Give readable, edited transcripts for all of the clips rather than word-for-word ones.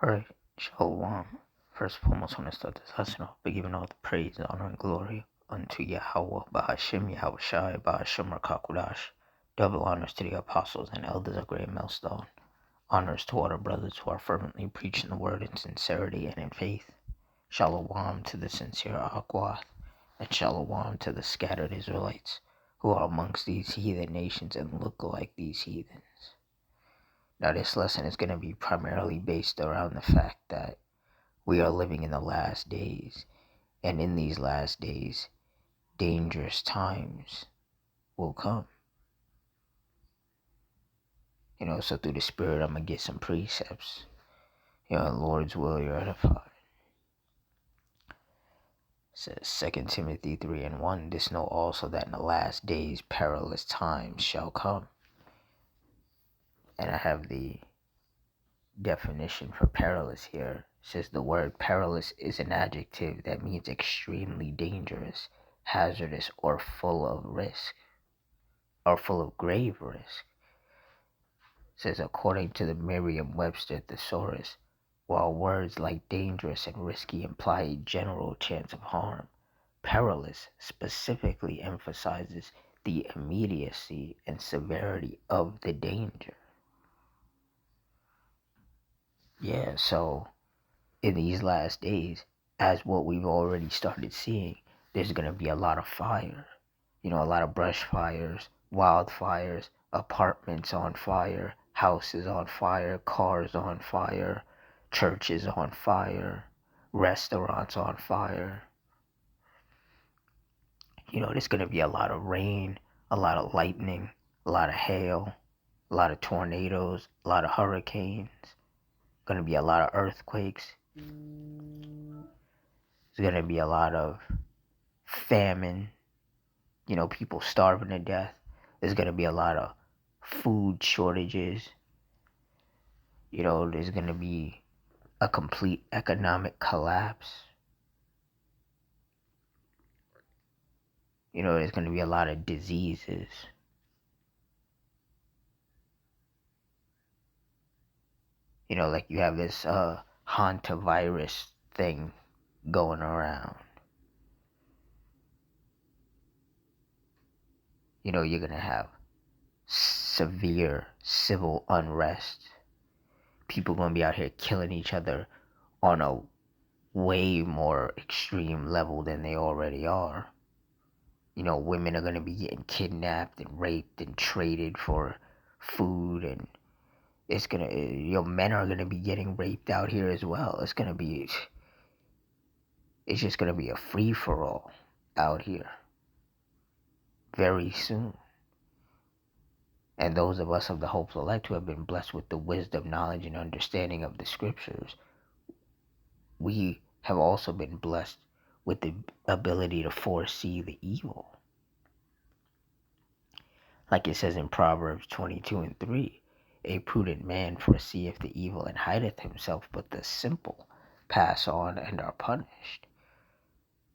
Alright, Shalom. First and foremost, I want to start this lesson off by giving all the praise, honor, and glory unto Yahweh, Bahashim, Yahweh Shai, Bahashim, Rakakudash. Double honors to the apostles and elders of Great Millstone. Honors to all the brothers who are fervently preaching the word in sincerity and in faith. Shalom to the sincere Akwath, and Shalom to the scattered Israelites who are amongst these heathen nations and look like these heathens. Now, this lesson is going to be primarily based around the fact that we are living in the last days, and in these last days, dangerous times will come. So through the Spirit, I'm going to get some precepts. In Lord's will, you're edified. It says 2 Timothy 3:1, this know also that in the last days perilous times shall come. And I have the definition for perilous here. It says the word perilous is an adjective that means extremely dangerous, hazardous, or full of risk, or full of grave risk. It says according to the Merriam-Webster thesaurus, while words like dangerous and risky imply a general chance of harm, perilous specifically emphasizes the immediacy and severity of the danger. So in these last days, as what we've already started seeing, there's going to be a lot of fire. A lot of brush fires, wildfires, apartments on fire, houses on fire, cars on fire, churches on fire, restaurants on fire. There's going to be a lot of rain, a lot of lightning, a lot of hail, a lot of tornadoes, a lot of hurricanes. Going to be a lot of earthquakes. There's going to be a lot of famine, people starving to death. There's going to be a lot of food shortages. There's going to be a complete economic collapse. There's going to be a lot of diseases. Like you have this hantavirus thing going around. You're going to have severe civil unrest. People going to be out here killing each other on a way more extreme level than they already are. Women are going to be getting kidnapped and raped and traded for food, and men are going to be getting raped out here as well. It's just going to be a free-for-all out here very soon. And those of us of the hopeful elect who have been blessed with the wisdom, knowledge, and understanding of the scriptures, we have also been blessed with the ability to foresee the evil. Like it says in Proverbs 22:3, a prudent man foreseeth the evil and hideth himself, but the simple pass on and are punished.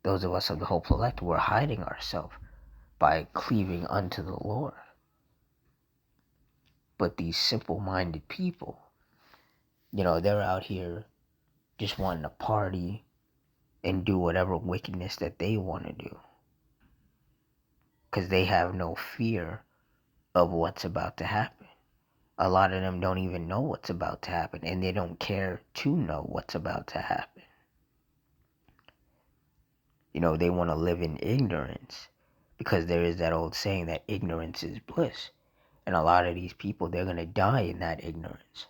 Those of us of the hopeful elect, we're hiding ourselves by cleaving unto the Lord. But these simple-minded people, they're out here just wanting to party and do whatever wickedness that they want to do. Because they have no fear of what's about to happen. A lot of them don't even know what's about to happen, and they don't care to know what's about to happen. They want to live in ignorance, because there is that old saying that ignorance is bliss. And a lot of these people, they're going to die in that ignorance.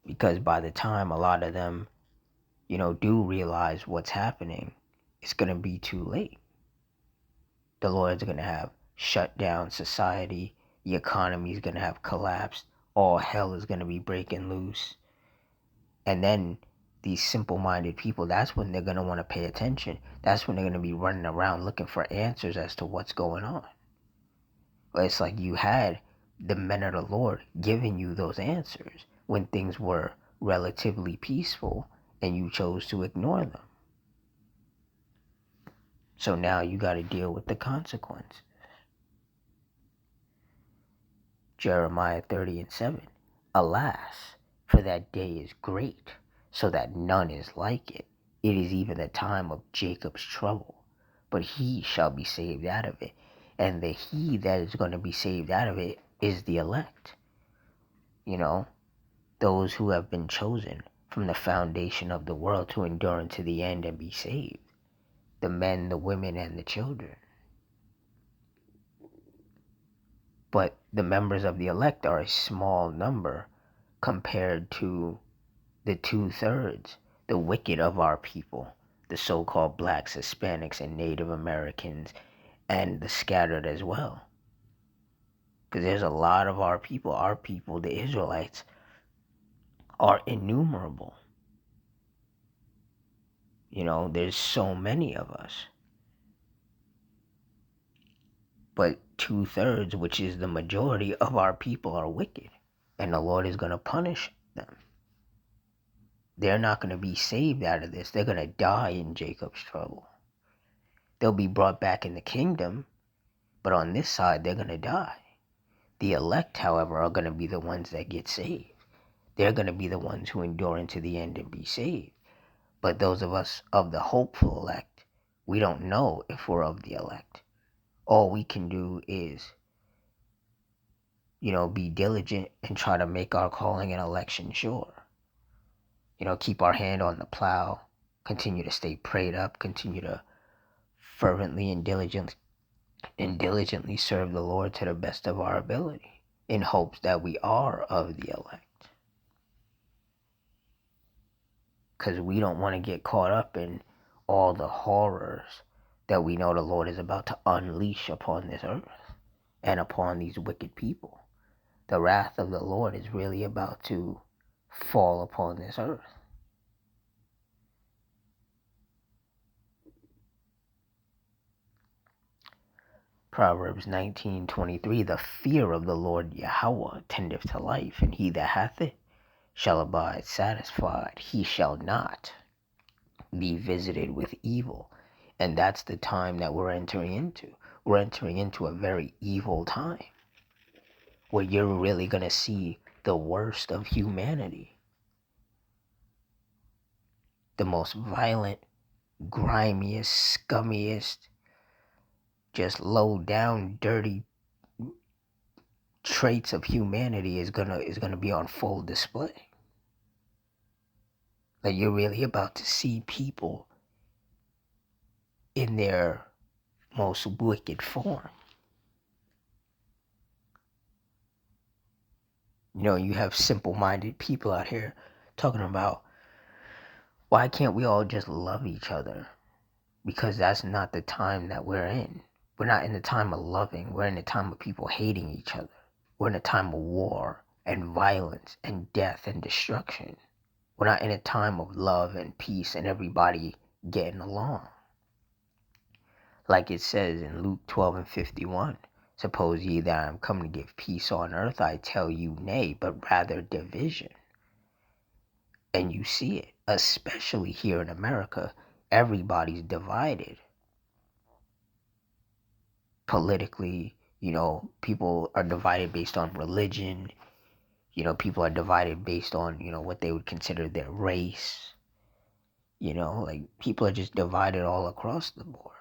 Because by the time a lot of them, do realize what's happening, it's going to be too late. The Lord's going to have shut down society. The economy is going to have collapsed. All hell is going to be breaking loose. And then these simple-minded people, that's when they're going to want to pay attention. That's when they're going to be running around looking for answers as to what's going on. But it's like you had the men of the Lord giving you those answers when things were relatively peaceful, and you chose to ignore them. So now you got to deal with the consequences. Jeremiah 30:7. Alas, For that day is great, so that none is like it. It is even the time of Jacob's trouble, but he shall be saved out of it. And the he that is going to be saved out of it is the elect. Those who have been chosen from the foundation of the world to endure unto the end and be saved. The men, the women, and the children. But the members of the elect are a small number compared to the 2/3, the wicked of our people, the so-called blacks, Hispanics, and Native Americans, and the scattered as well. Because there's a lot of our people, the Israelites, are innumerable. There's so many of us. But 2/3, which is the majority of our people, are wicked. And the Lord is going to punish them. They're not going to be saved out of this. They're going to die in Jacob's trouble. They'll be brought back in the kingdom, but on this side, they're going to die. The elect, however, are going to be the ones that get saved. They're going to be the ones who endure into the end and be saved. But those of us of the hopeful elect, we don't know if we're of the elect. All we can do is, be diligent and try to make our calling and election sure. Keep our hand on the plow, continue to stay prayed up, continue to fervently and diligently serve the Lord to the best of our ability, in hopes that we are of the elect. Because we don't want to get caught up in all the horrors that we know the Lord is about to unleash upon this earth and upon these wicked people. The wrath of the Lord is really about to fall upon this earth. Proverbs 19:23, the fear of the Lord Yahweh tendeth to life, and he that hath it shall abide satisfied. He shall not be visited with evil. And that's the time that we're entering into. We're entering into a very evil time, where you're really going to see the worst of humanity. The most violent, grimiest, scummiest, just low down, dirty traits of humanity is gonna be on full display. Like, you're really about to see people in their most wicked form. You have simple-minded people out here talking about, why can't we all just love each other? Because that's not the time that we're in. We're not in the time of loving. We're in the time of people hating each other. We're in a time of war and violence and death and destruction. We're not in a time of love and peace and everybody getting along. Like it says in Luke 12:51, suppose ye that I am come to give peace on earth, I tell you nay, but rather division. And you see it, especially here in America. Everybody's divided. Politically, people are divided based on religion. People are divided based on, what they would consider their race. Like, people are just divided all across the board.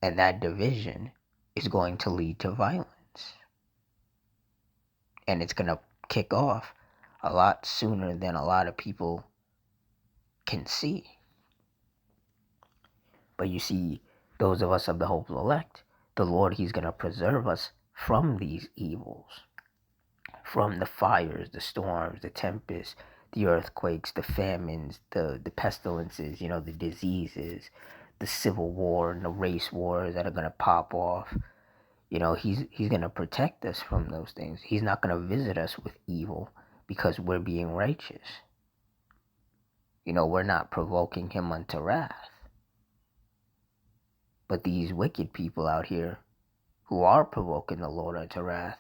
And that division is going to lead to violence. And it's going to kick off a lot sooner than a lot of people can see. But you see, those of us of the hopeful elect, the Lord, he's going to preserve us from these evils. From the fires, the storms, the tempests, the earthquakes, the famines, the pestilences, the diseases, the civil war and the race wars that are going to pop off. He's going to protect us from those things. He's not going to visit us with evil because we're being righteous. We're not provoking him unto wrath. But these wicked people out here who are provoking the Lord unto wrath,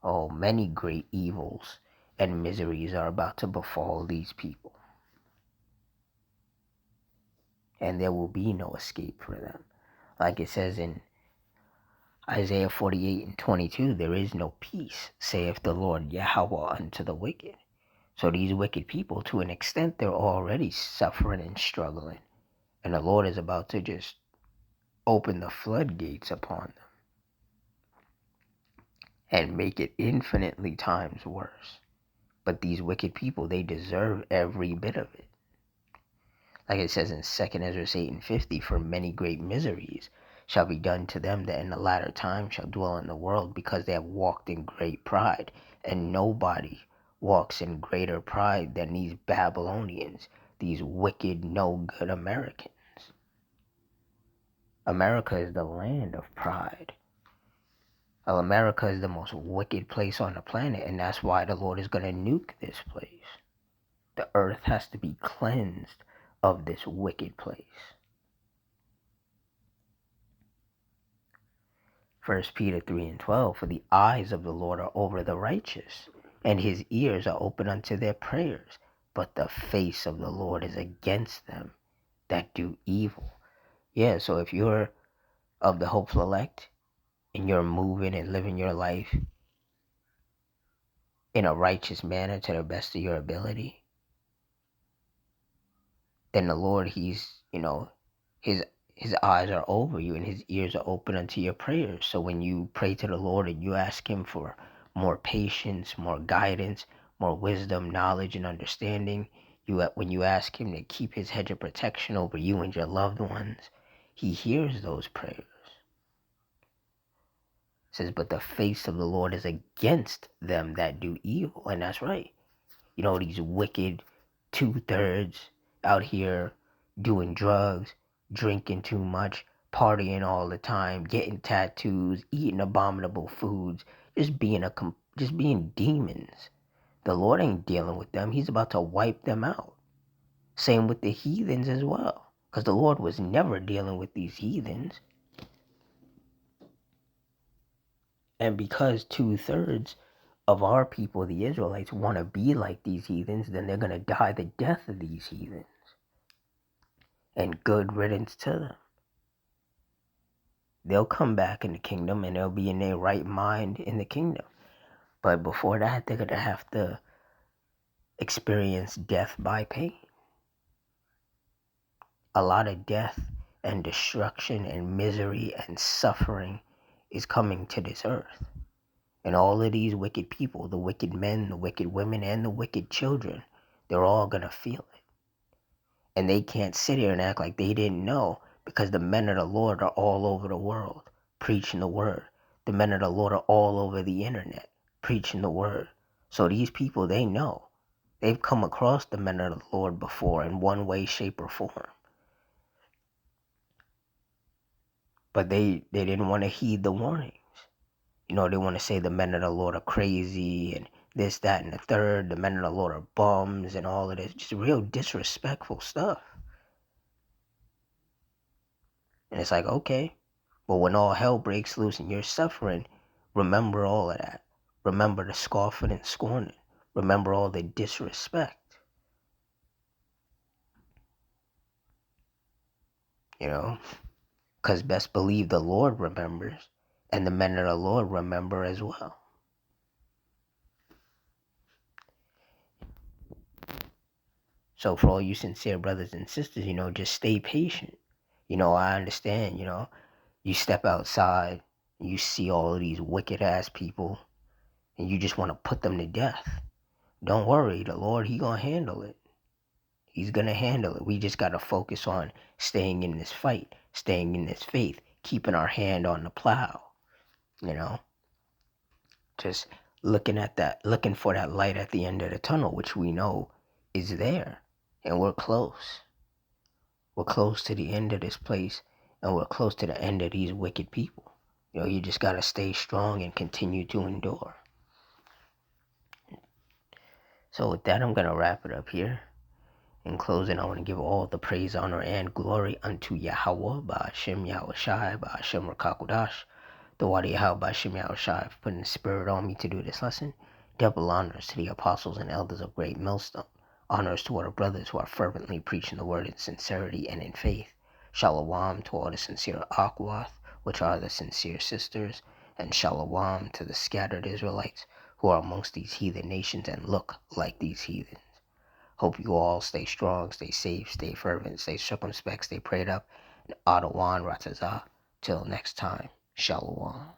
oh, many great evils and miseries are about to befall these people. And there will be no escape for them. Like it says in Isaiah 48:22, there is no peace, saith the Lord Yahweh unto the wicked. So these wicked people, to an extent, they're already suffering and struggling. And the Lord is about to just open the floodgates upon them and make it infinitely times worse. But these wicked people, they deserve every bit of it. Like it says in 2 Ezra 8:50, for many great miseries shall be done to them that in the latter time shall dwell in the world, because they have walked in great pride. And nobody walks in greater pride than these Babylonians, these wicked, no good Americans. America is the land of pride. Well, America is the most wicked place on the planet, and that's why the Lord is going to nuke this place. The earth has to be cleansed of this wicked place. 1 Peter 3:12, for the eyes of the Lord are over the righteous, and his ears are open unto their prayers, but the face of the Lord is against them that do evil. Yeah, so if you're of the hopeful elect, and you're moving and living your life in a righteous manner to the best of your ability, then the Lord, his eyes are over you and his ears are open unto your prayers. So when you pray to the Lord and you ask him for more patience, more guidance, more wisdom, knowledge, and understanding, when you ask him to keep his hedge of protection over you and your loved ones, he hears those prayers. It says, but the face of the Lord is against them that do evil. And that's right. These wicked 2/3 out here doing drugs, drinking too much, partying all the time, getting tattoos, eating abominable foods, just being demons. The Lord ain't dealing with them. He's about to wipe them out. Same with the heathens as well, because the Lord was never dealing with these heathens. And because 2/3 of our people, the Israelites, want to be like these heathens, then they're going to die the death of these heathens. And good riddance to them. They'll come back in the kingdom and they'll be in their right mind in the kingdom. But before that, they're going to have to experience death by pain. A lot of death and destruction and misery and suffering is coming to this earth. And all of these wicked people, the wicked men, the wicked women, and the wicked children, they're all going to feel it. And they can't sit here and act like they didn't know, because the men of the Lord are all over the world preaching the word. The men of the Lord are all over the internet preaching the word. So these people, they know. They've come across the men of the Lord before in one way, shape, or form. But they didn't want to heed the warnings. They want to say the men of the Lord are crazy and this, that, and the third. The men of the Lord are bums and all of this. Just real disrespectful stuff. And it's like, okay, but when all hell breaks loose and you're suffering, remember all of that. Remember the scoffing and scorning. Remember all the disrespect. Because best believe the Lord remembers, and the men of the Lord remember as well. So for all you sincere brothers and sisters, just stay patient. I understand, you step outside, and you see all of these wicked ass people, and you just want to put them to death. Don't worry, the Lord, he gonna handle it. He's gonna handle it. We just gotta focus on staying in this fight, staying in this faith, keeping our hand on the plow. Just looking for that light at the end of the tunnel, which we know is there. And we're close. We're close to the end of this place, and we're close to the end of these wicked people. You just gotta stay strong and continue to endure. So with that, I'm gonna wrap it up here. In closing, I want to give all the praise, honor, and glory unto Yahweh, Ba'ashem Yahushai, Ba'ashem Rakakudash, the Wadi Yahweh, Ba'ashem Yahushai, for putting the spirit on me to do this lesson. Double honors to the apostles and elders of Great Millstone. Honors to our brothers who are fervently preaching the word in sincerity and in faith. Shalom to all the sincere Akwath. which are the sincere sisters, and shalom to the scattered Israelites who are amongst these heathen nations and look like these heathens. Hope you all stay strong, stay safe, stay fervent, stay circumspect, stay prayed up, and Adawan Ratazah. Till next time, shalom.